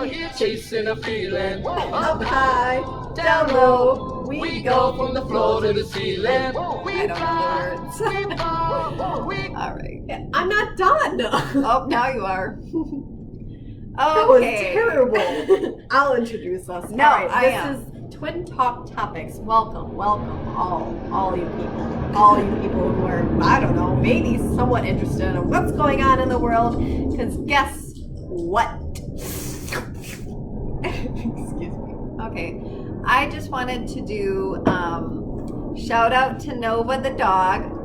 out here chasing a feeling. Up high, down low, we go from the floor to the ceiling. I don't know the words. All right. I'm not done. Oh, now you are. That was Okay. terrible. I'll introduce us. No, All right, I this am. is Twin Talk Topics. Welcome, all you people who are, I don't know, maybe somewhat interested in what's going on in the world. Because guess what? Excuse me. Okay. I just wanted to do shout out to Nova the dog.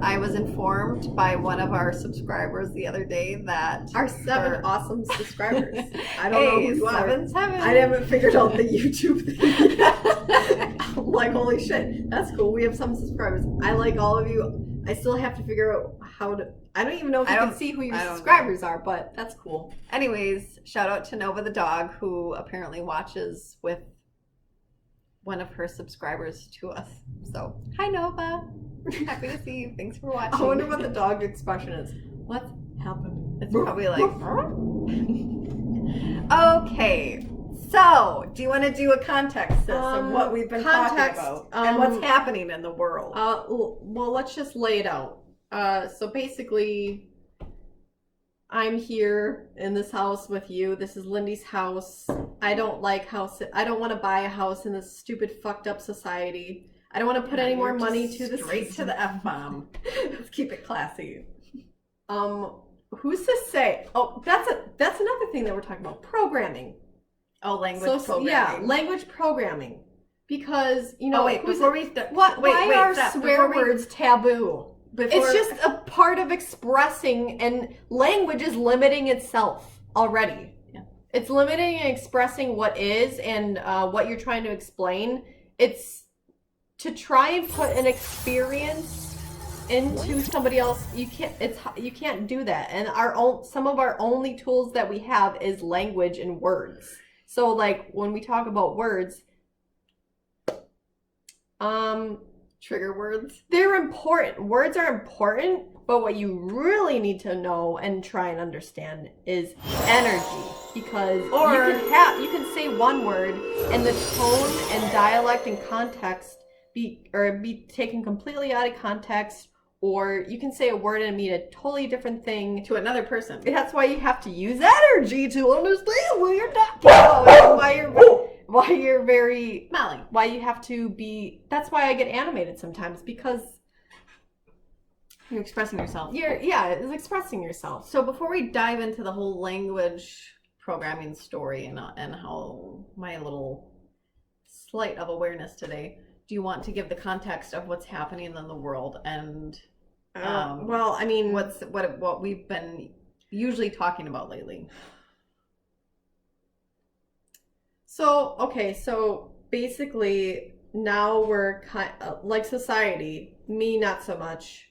I was informed by one of our subscribers the other day that Our 7 awesome subscribers. I don't Hey, know who you are. 7. I haven't figured out the YouTube thing yet. I'm like, holy shit, that's cool. We have some subscribers. I like all of you. I still have to figure out how to. I don't even know if you can see who your subscribers are, but that's cool. Anyways, shout out to Nova the dog, who apparently watches with one of her subscribers to us. So, hi Nova. Happy to see you. Thanks for watching. I wonder what the dog expression is. What's happening? It's probably like. Okay. So, do you want to do a context of what we've been talking about and what's happening in the world? Well, let's just lay it out. So basically, I'm here in this house with you. This is Lindy's house. I don't like house. I don't want to buy a house in this stupid, fucked up society. I don't want to put any more money to the straight to the F-bomb. Let's keep it classy. Who's to say? Oh, that's another thing that we're talking about. Programming. Oh, language programming. Yeah, language programming. Because, you know, oh, wait, before we start, why are swear words taboo? It's just a part of expressing, and language is limiting itself already. Yeah. It's limiting and expressing what is and what you're trying to explain. It's to try and put an experience into somebody else. You can't do that. And some of our only tools that we have is language and words. So like when we talk about words, trigger words. They're important. Words are important, but what you really need to know and try and understand is energy. Because you can say one word and the tone and dialect and context be taken completely out of context, or you can say a word and mean a totally different thing to another person. That's why you have to use energy to understand what you're talking about, and why you're very Molly. Why you have to be. That's why I get animated sometimes, because you're expressing yourself. It's expressing yourself. So before we dive into the whole language programming story and how my little slight of awareness today, do you want to give the context of what's happening in the world and well, I mean, what we've been usually talking about lately? So basically now we're like society, me not so much.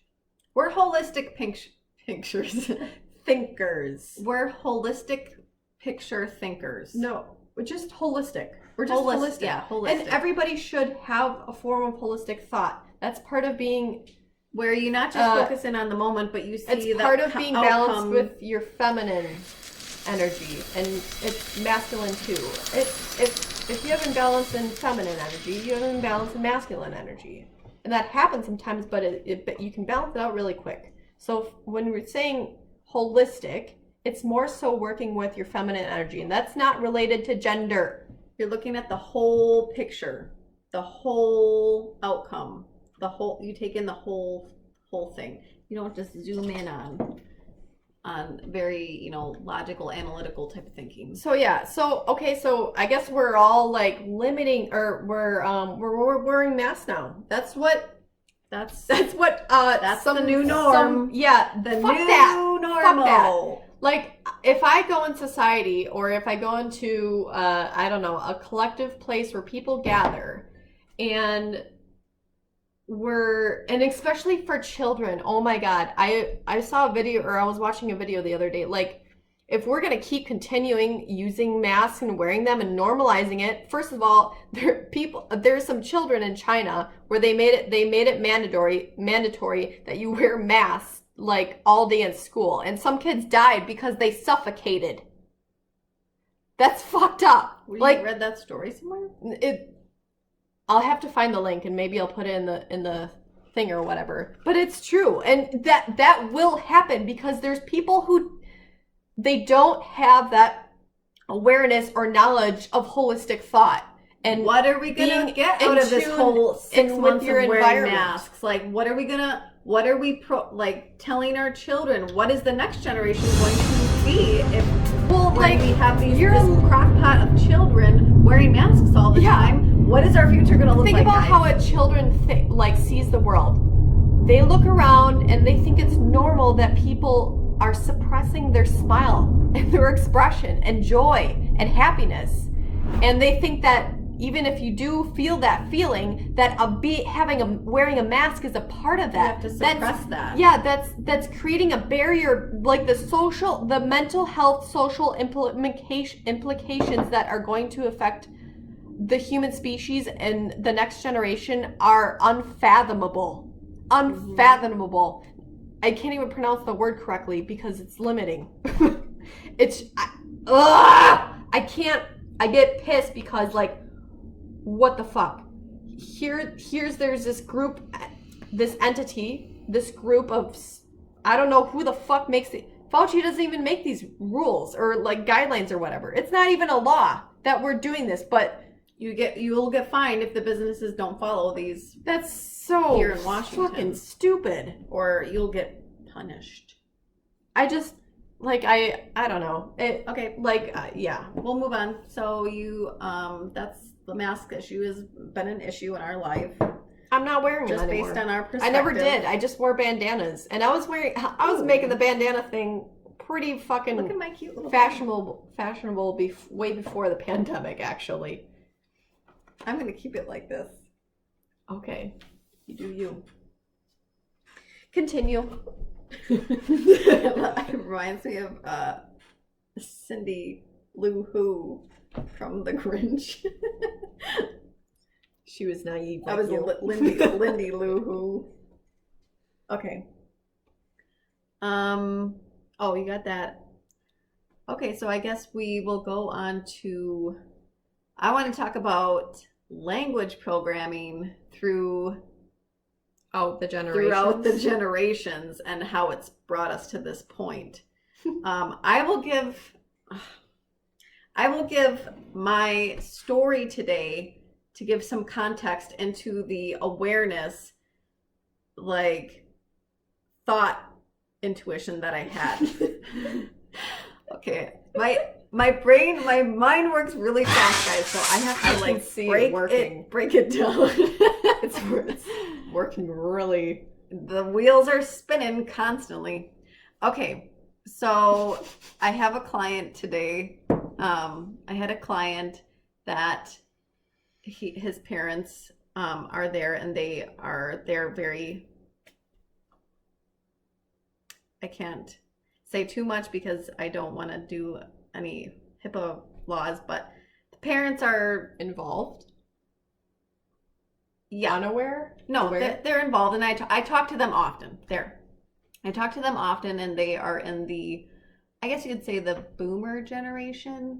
We're holistic pictures thinkers. We're holistic picture thinkers. No, we're just holistic. We're just holistic. Yeah, holistic. And everybody should have a form of holistic thought. That's part of being... Where you not just focus in on the moment, but you see it's part of being balanced with your feminine energy, and it's masculine too. If you have imbalance in feminine energy, you have imbalance in masculine energy, and that happens sometimes. But you can balance it out really quick. So when we're saying holistic, it's more so working with your feminine energy, and that's not related to gender. You're looking at the whole picture, the whole outcome. You take in the whole thing. You don't just zoom in on very, logical, analytical type of thinking. So I guess we're all like limiting, or we're wearing masks now. That's the new norm. The new normal. Like, if I go in society, or if I go into a collective place where people gather, and especially for children, oh my god, I saw a video, or I was watching a video the other day, like, if we're going to keep continuing using masks and wearing them and normalizing it, first of all, there's some children in China where they made it mandatory that you wear masks like all day in school, and some kids died because they suffocated. That's fucked up. You Like, read that story somewhere? I'll have to find the link and maybe I'll put it in the thing or whatever. But it's true, and that will happen because there's people who they don't have that awareness or knowledge of holistic thought. And what are we gonna get out of this whole 6 months of wearing masks? Like, what are we telling our children? What is the next generation going to be if we have this crockpot of children wearing masks all the time? What is our future gonna look like? Think about how a children sees the world. They look around and they think it's normal that people are suppressing their smile and their expression and joy and happiness, and they think that even if you do feel that feeling, that wearing a mask is a part of that. You have to suppress that. Yeah, that's creating a barrier, like the mental health, social implications that are going to affect the human species and the next generation are unfathomable. Unfathomable. I can't even pronounce the word correctly because it's limiting. I get pissed because, like, what the fuck? There's this group, this entity, this group of, I don't know who the fuck makes it. Fauci doesn't even make these rules or like guidelines or whatever. It's not even a law that we're doing this, but you'll get fined if the businesses don't follow these. That's so here in Washington. Fucking stupid. Or you'll get punished. I just, like, I don't know. Okay. Like, yeah. We'll move on. So that's the mask issue has been an issue in our life. I'm not wearing them anymore. Just based on our perspective. I never did. I just wore bandanas. And I was making the bandana thing pretty fucking Look at my cute little fashionable way before the pandemic, actually. I'm going to keep it like this. Okay. You do you. Continue. It reminds me of Cindy Lou Who from The Grinch. She was naive. That was Lindy Lou Who. Okay. Oh, you got that. Okay, so I guess we will go on to. I want to talk about language programming throughout the generations and how it's brought us to this point. I will give my story today to give some context into the awareness, like, thought intuition that I had. Okay, my mind works really fast, guys, so I have to break it down. It's working really. The wheels are spinning constantly. Okay, so I have a client today. I had a client that his parents are there, and they're very. I can't say too much because I don't want to do any HIPAA laws, but the parents are involved. Yeah. Unaware? No, they're involved, and I talk to them often. I talk to them often, and they are in the, I guess you could say, the boomer generation,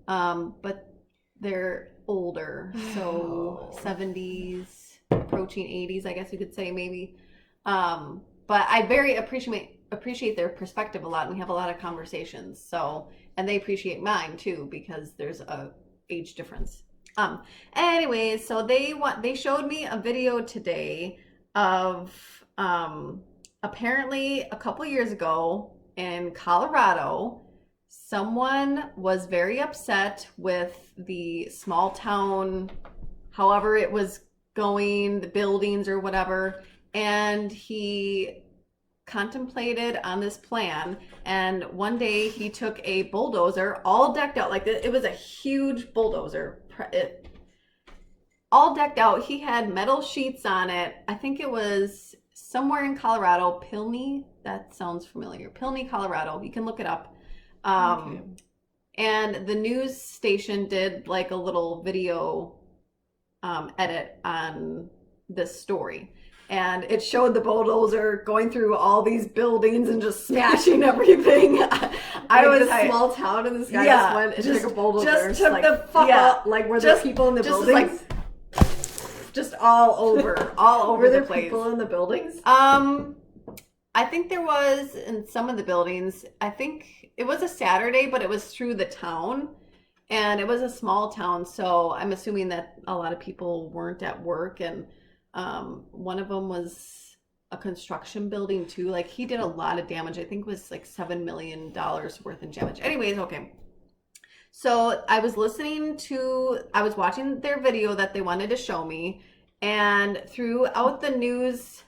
but they're older, so 70s, approaching 80s, I guess you could say, maybe. But I very appreciate their perspective a lot, and we have a lot of conversations. So, and they appreciate mine too, because there's a age difference. Anyways, so they showed me a video today of apparently a couple years ago in Colorado, someone was very upset with the small town, however it was going, the buildings or whatever, and he contemplated on this plan, and one day he took a bulldozer all decked out like it was a huge bulldozer, all decked out. He had metal sheets on it. I think it was somewhere in Colorado, Pilney. That sounds familiar. Pilney, Colorado. You can look it up. Okay. And the news station did like a little video edit on this story. And it showed the bulldozer going through all these buildings and just smashing everything. I was this small town in the sky yeah, just went and took a bulldozer. Just took like, the fuck up. Like were Just there people in the just buildings? just all over Were there the place. people in the buildings? I think there was in some of the buildings. I think it was a Saturday, but it was through the town. And it was a small town, so I'm assuming that a lot of people weren't at work. And one of them was a construction building too. Like he did a lot of damage. I think it was like $7 million worth of damage. Anyways, okay. So I was watching their video that they wanted to show me, and throughout the news,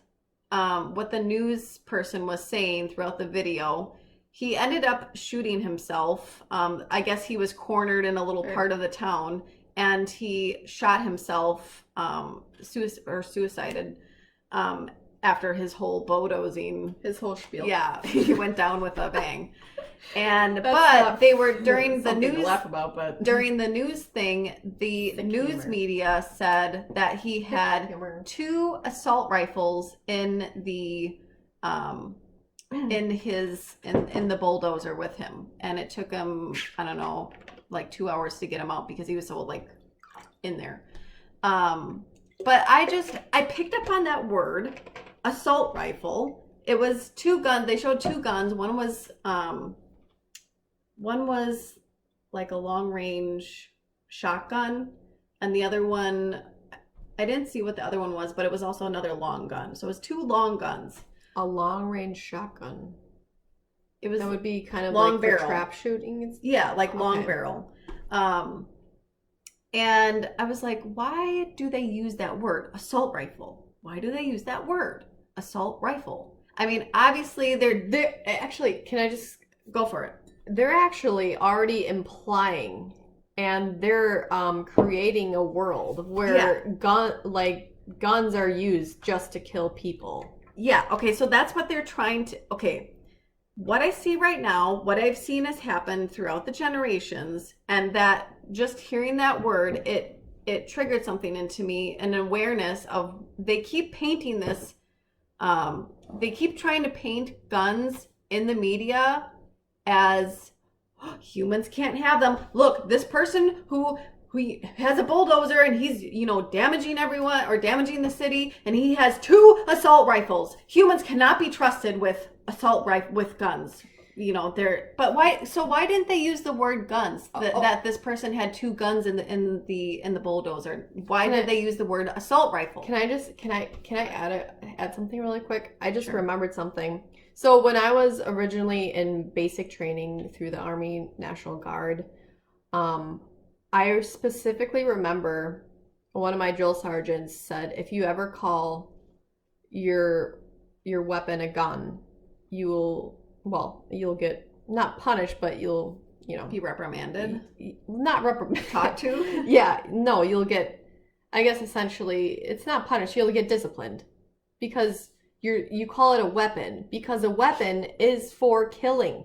what the news person was saying throughout the video, he ended up shooting himself. I guess he was cornered in a little part of the town, and he shot himself, suicided, after his whole bulldozing. His whole spiel. Yeah, he went down with a bang. But they were during the news. To laugh about, but during the news thing, the news media said that he had 2 assault rifles in the in the bulldozer with him, and it took him, I don't know, like 2 hours to get him out because he was so like in there. But I picked up on that word, assault rifle. It was 2 guns. They showed 2 guns. One was like a long range shotgun, and the other one, I didn't see what the other one was, but it was also another long gun. So it was 2 long guns. A long range shotgun. It was, that would be kind of long like barrel. For trap shooting. Yeah, like long barrel. And I was like, why do they use that word, assault rifle? Why do they use that word, assault rifle? I mean, obviously they're actually, can I just go for it? They're actually already implying, and they're creating a world where guns are used just to kill people. Yeah, okay, so that's what they're trying to, okay, what I see right now, what I've seen has happened throughout the generations, and that just hearing that word, it triggered something into me, an awareness of, they keep painting this, they keep trying to paint guns in the media as, oh, humans can't have them. Look, this person who has a bulldozer and he's, damaging everyone or damaging the city, and he has 2 assault rifles. Humans cannot be trusted with with guns. But why didn't they use the word guns? That this person had 2 guns in the bulldozer. Why did they use the word assault rifle? Can I add something really quick? I just remembered something. So when I was originally in basic training through the Army National Guard, I specifically remember one of my drill sergeants said, if you ever call your weapon a gun, you'll get not punished, but you'll, be reprimanded. Not reprimanded. Talked to? Yeah, no, you'll get, I guess essentially, it's not punished, you'll get disciplined. Because you call it a weapon, because a weapon is for killing.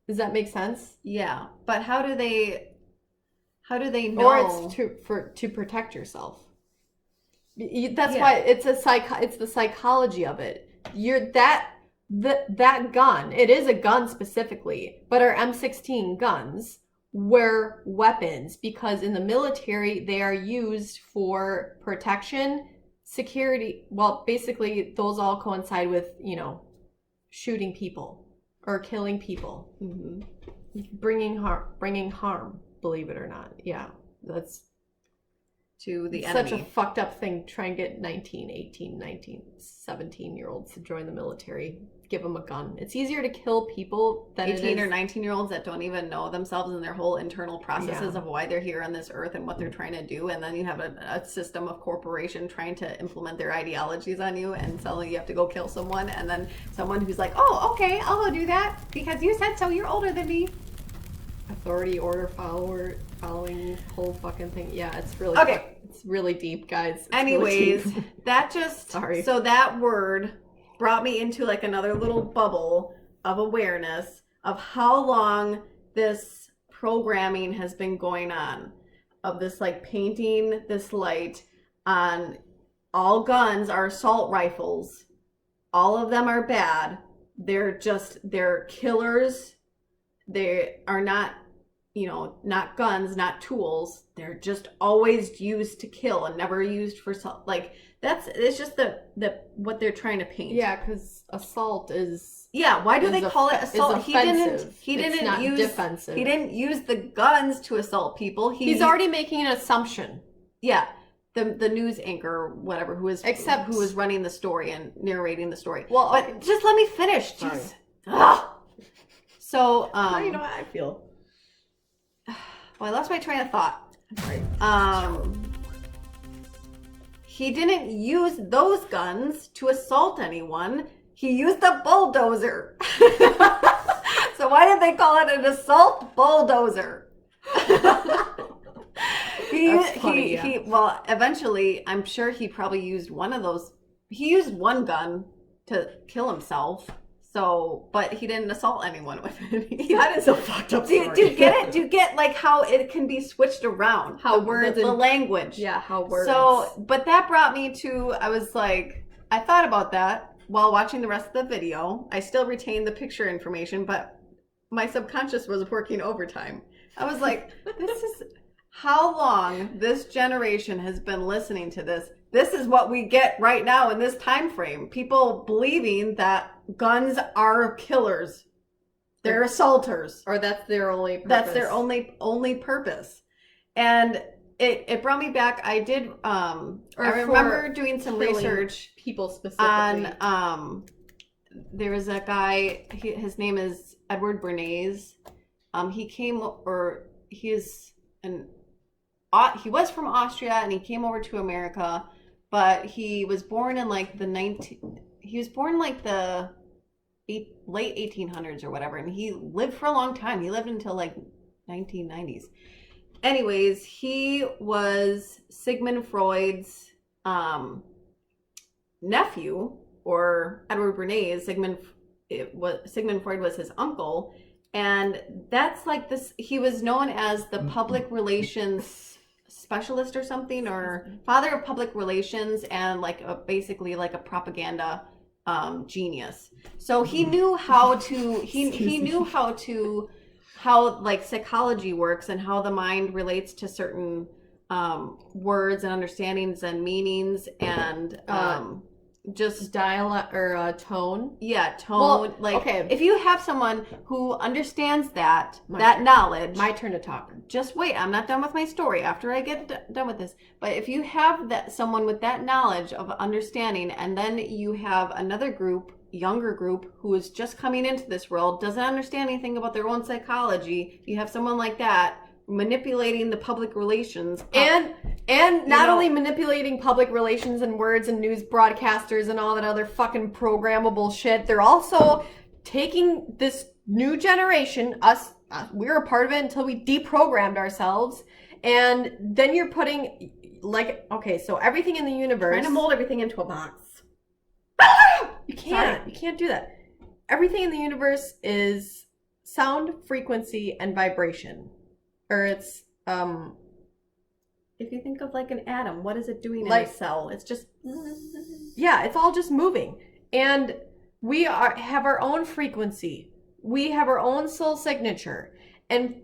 Does that make sense? Yeah, but how do they know? Or it's to protect yourself. That's why it's the psychology of it. That gun, it is a gun specifically, but our M16 guns were weapons because in the military they are used for protection, security. Well, basically those all coincide with, shooting people or killing people, bringing harm, believe it or not. Yeah, that's to the enemy. Such a fucked up thing. Try and get 19, 18, 19, 17-year-olds to join the military. Give them a gun. It's easier to kill people than 18 or 19-year-olds that don't even know themselves and their whole internal processes of why they're here on this earth and what they're trying to do. And then you have a system of corporation trying to implement their ideologies on you, and suddenly you have to go kill someone. And then someone who's like, oh, okay, I'll go do that because you said so. You're older than me. Authority, order, following whole fucking thing. Yeah, it's really okay. It's really deep, guys. It's anyways, really deep. That just so that word brought me into like another little bubble of awareness of how long this programming has been going on, of this like painting this light on all guns are assault rifles. All of them are bad. They're killers. They are not, not guns, not tools. They're just always used to kill and never used for like it's just the what they're trying to paint. Yeah, because assault is. Yeah, why do they call it assault? He didn't use defensive. He didn't use the guns to assault people. He's already making an assumption. Yeah. The news anchor or whatever who was running the story and narrating the story. Well, but just let me finish. Sorry. So you know how I feel. Well, I lost my train of thought. Sorry. He didn't use those guns to assault anyone. He used a bulldozer. So why did they call it an assault bulldozer? Well, eventually, I'm sure he probably used one of those. He used one gun to kill himself. So, but he didn't assault anyone with it. That is a fucked up story. Do you get it? Do you get like how it can be switched around? How words the language. Yeah, how words. So, but that brought me to, I was like, I thought about that while watching the rest of the video. I still retained the picture information, but my subconscious was working overtime. I was like, this is how long this generation has been listening to this. This is what we get right now in this time frame. People believing that guns are killers. They're assaulters. Or that's their only purpose. That's their only purpose. And it brought me back. I did I remember doing some research people specifically on there was a guy, his name is Edward Bernays. He was from Austria and he came over to America, but he was born in like the late 1800s or whatever, and he lived for a long time. He lived until like 1990s. Anyways, he was Sigmund Freud's nephew, or Edward Bernays. Sigmund Freud was his uncle, and that's like this. He was known as the public relations specialist or something, or father of public relations, and basically like a propaganda genius. So he knew how like psychology works and how the mind relates to certain words and understandings and meanings and just dialect or tone. Yeah, tone. Well, okay. If you have someone who understands that knowledge. My turn to talk. Just wait, I'm not done with my story after I get done with this. But if you have someone with that knowledge of understanding, and then you have another group, younger group, who is just coming into this world, doesn't understand anything about their own psychology, you have someone like that manipulating the public relations and not only manipulating public relations and words and news broadcasters and all that other fucking programmable shit, they're also taking this new generation, us, we're a part of it until we deprogrammed ourselves, and then you're putting so everything in the universe, trying to mold everything into a box. You can't do that. Everything in the universe is sound, frequency, and vibration. Or it's if you think of like an atom, what is it doing in a cell? It's just it's all just moving. And we have our own frequency. We have our own soul signature. And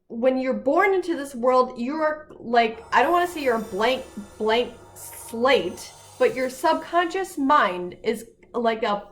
when you're born into this world, you're like, I don't want to say you're a blank slate, but your subconscious mind is like a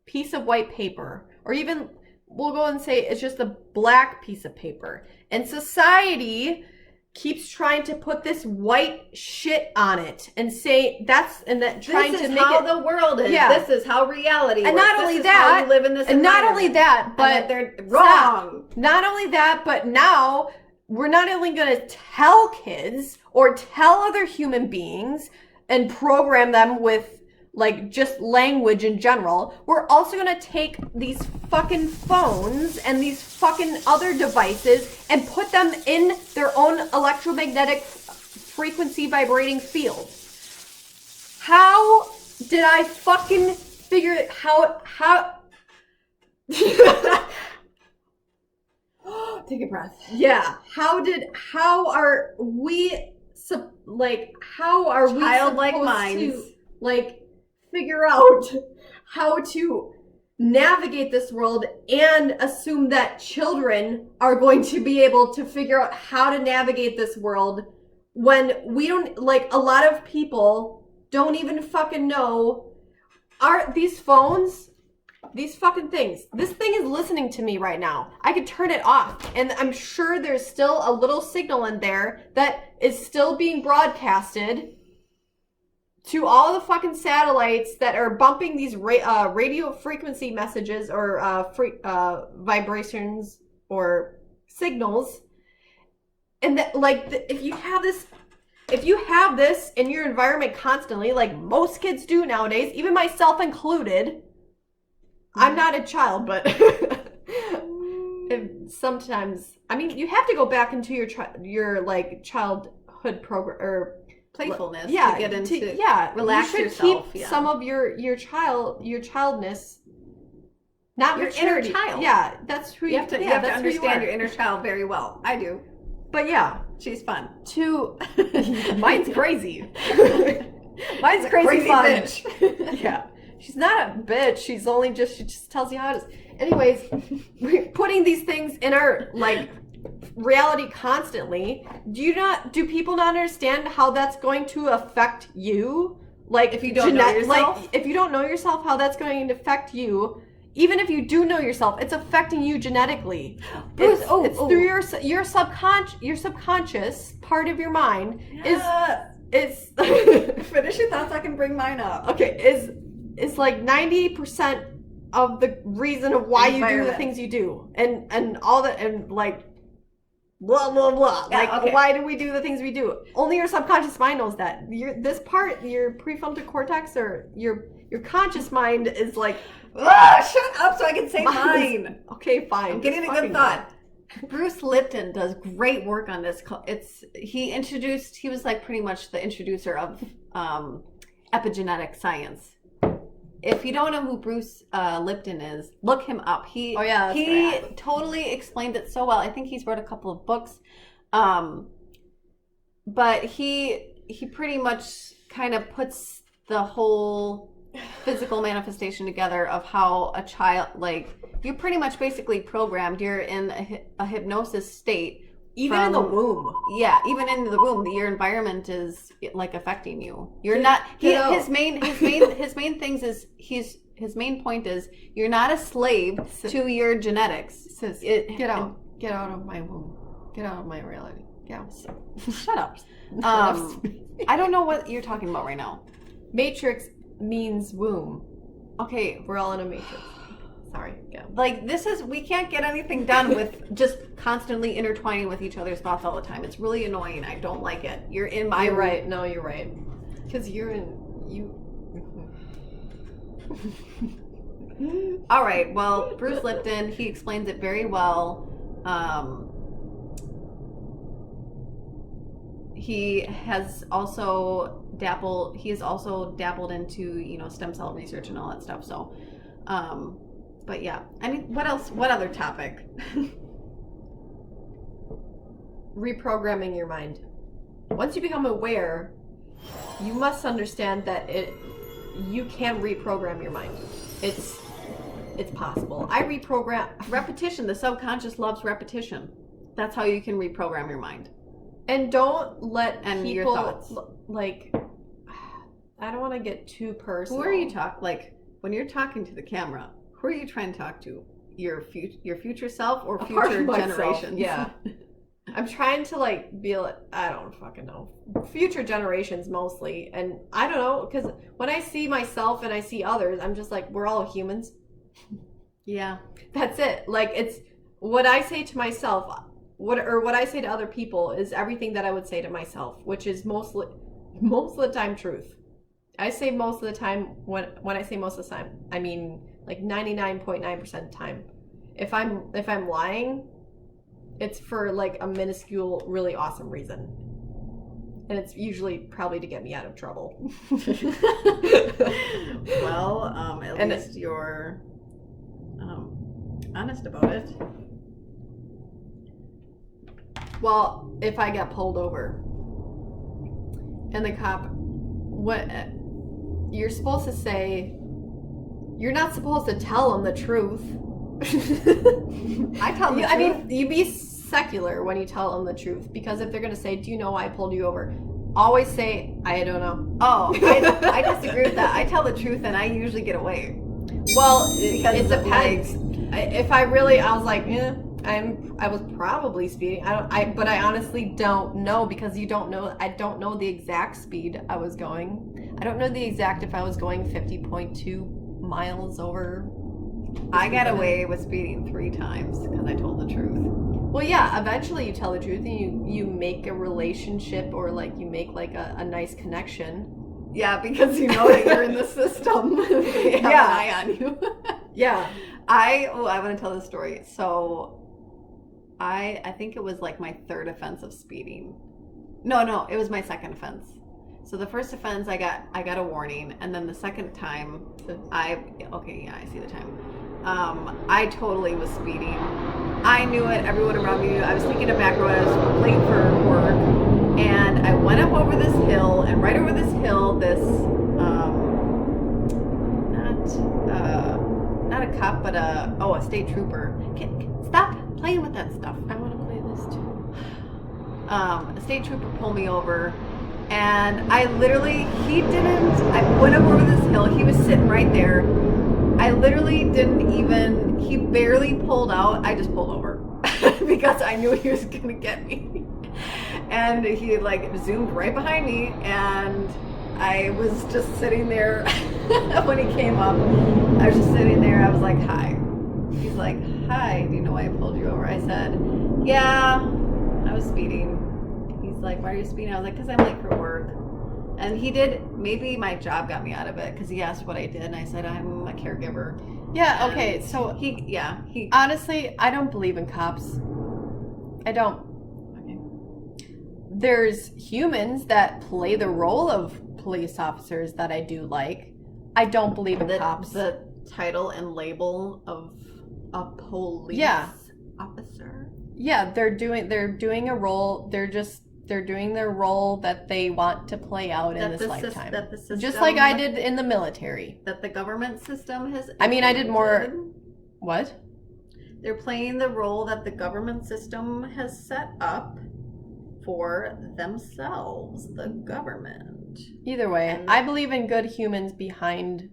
piece of white paper, or even we'll go and say it's just a black piece of paper. And society keeps trying to put this white shit on it and say trying to make how it the world is. Yeah. This is how reality and works. not only this that, is how you live in this and not only that, but they're wrong. Not only that, but now we're not only going to tell kids or tell other human beings and program them with like just language in general, we're also going to take these fucking phones and these fucking other devices and put them in their own electromagnetic frequency vibrating field. How did I fucking figure it? How Take a breath. Yeah. How are we like, how are we Childlike supposed minds. to, like, figure out how to navigate this world and assume that children are going to be able to figure out how to navigate this world when we don't, like, a lot of people don't even fucking know. Are these phones, these fucking things, this thing is listening to me right now. I could turn it off, and I'm sure there's still a little signal in there that is still being broadcasted to all the fucking satellites that are bumping these radio frequency messages or vibrations or signals. And that, like, if you have this in your environment constantly, like most kids do nowadays, even myself included, I'm not a child, but sometimes, I mean, you have to go back into your like childhood program or Playfulness. yeah, To get into. you Relax should yourself. keep some of your childness, not Your maturity. inner child. Yeah, that's who You have to, you have to that's who you understand are. your inner child very well. I do. But yeah, She's fun. mine's crazy. Mine's crazy fun. bitch. Yeah. She's not a bitch. She just tells you how it is. Anyways, we're putting these things in our, like, reality constantly. Do people not understand how that's going to affect you? Like, If you don't know yourself? Like, if you don't know yourself, how that's going to affect you. Even if you do know yourself, it's affecting you genetically. Bruce, It's through your subconscious part of your mind is Finish your thoughts. I can bring mine up. okay, is like 90% of the reason of why you do the Environment. things you do, and all that, and like blah blah blah. Yeah, Like, okay. why do we do the things we do? Only your subconscious mind knows that. This part, your prefrontal cortex or your conscious mind is like, Shut up so I can say mine. okay, fine. I'm getting just a fucking good thought. Bruce Lipton does great work on this. He was like pretty much the introducer of epigenetic science. If you don't know who Bruce Lipton is, look him up. He totally explained it so well. I think he's wrote a couple of books. But he pretty much kind of puts the whole physical manifestation together of how a child, like, you're pretty much basically programmed. You're in a hypnosis state. Even in the womb. Yeah, even in the womb, your environment is like affecting you. You're not. His main things is his main point is you're not a slave to your genetics. Says, get out of my womb, get out of my reality. Yeah. Shut up. I don't know what you're talking about right now. Matrix means womb. Okay, We're all in a matrix. Sorry. Yeah. like we can't get anything done with just constantly intertwining with each other's thoughts all the time. It's really annoying. I don't like it. You're in my You're right. No, you're right. Because All right. Well, Bruce Lipton, he explains it very well. He has also dabbled into, stem cell research and all that stuff. So, but yeah. What else? What other topic? reprogramming your mind. Once you become aware, you must understand that you can reprogram your mind. It's possible. I reprogram Repetition. The subconscious loves repetition. That's how you can reprogram your mind. and don't let And people your thoughts. like. I don't want to get too personal. Who are you like when you're talking to the camera? Who are you trying to talk to? Your future self or A part future of myself, generations? yeah. I'm trying to like be like, I don't fucking know. Future generations mostly. And I don't know, because when I see myself and I see others, I'm just like, we're all humans. Yeah. That's it. Like, it's what I say to myself, what I say to other people is everything that I would say to myself, which is most of the time truth. I say most of the time, when I say most of the time, I mean like 99.9% of the time. If I'm lying, it's for like a minuscule, really awesome reason. And it's usually probably to get me out of trouble. Well, at least you're honest about it. Well, if I get pulled over, and the cop, what you're supposed to say, you're not supposed to tell him the truth. I tell the truth. I mean, you be secular when you tell them the truth, because if they're going to say, do you know why I pulled you over? Always say, I don't know. Oh, I disagree with that. I tell the truth and I usually get away. Well, Because it of, depends. If I was like, I was probably speeding. But I honestly don't know, because I don't know the exact speed I was going. I don't know the exact if I was going 50.2 miles over. I got away with speeding 3 times because I told the truth. Well, yeah, eventually you tell the truth and you make a relationship, or like you make like a nice connection. Yeah, because you know that you're in the system. They have an eye on you. Yeah. I want to tell this story. So I think it was like my 3rd offense of speeding. No, it was my 2nd offense. So the first offense I got a warning, and then the second time I see the time. I totally was speeding. I knew it. Everyone around me knew. I was taking a back road. I was late for work, and I went up over this hill, and right over this hill, this not a cop, but a state trooper. Stop playing with that stuff. I want to play this too. A state trooper pulled me over, and I went up over this hill. He was sitting right there. I literally he barely pulled out. I just pulled over because I knew he was going to get me. And he like zoomed right behind me, and I was just sitting there when he came up. I was just sitting there. I was like, hi. He's like, hi, do you know why I pulled you over? I said, yeah, I was speeding. He's like, why are you speeding? I was like, because I'm late for work. And he did, maybe my job got me out of it, because he asked what I did, and I said, I'm a caregiver. Yeah, okay, so he honestly, I don't believe in cops. I don't. Okay. There's humans that play the role of police officers that I do like. I don't believe in cops. The title and label of a police officer. Yeah, they're doing a role. They're doing their role that they want to play out in this lifetime. That the system, just like I did in the military. That the government system has. I mean, I did more. What? They're playing the role that the government system has set up for themselves, the government. Either way, I believe in good humans behind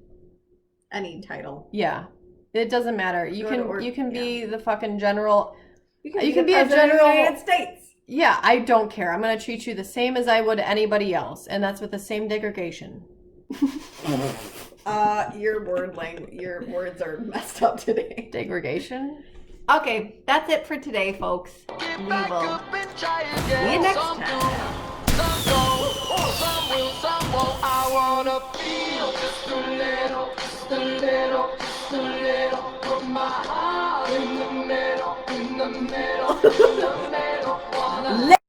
any title. Yeah, it doesn't matter. You can be the fucking general. You can be a general of the United States. Yeah, I don't care. I'm gonna treat you the same as I would anybody else, and that's with the same degradation. Your words are messed up today. Degradation? Okay, that's it for today, folks. We will see you next time. I wanna feel just a little, put my heart in the middle,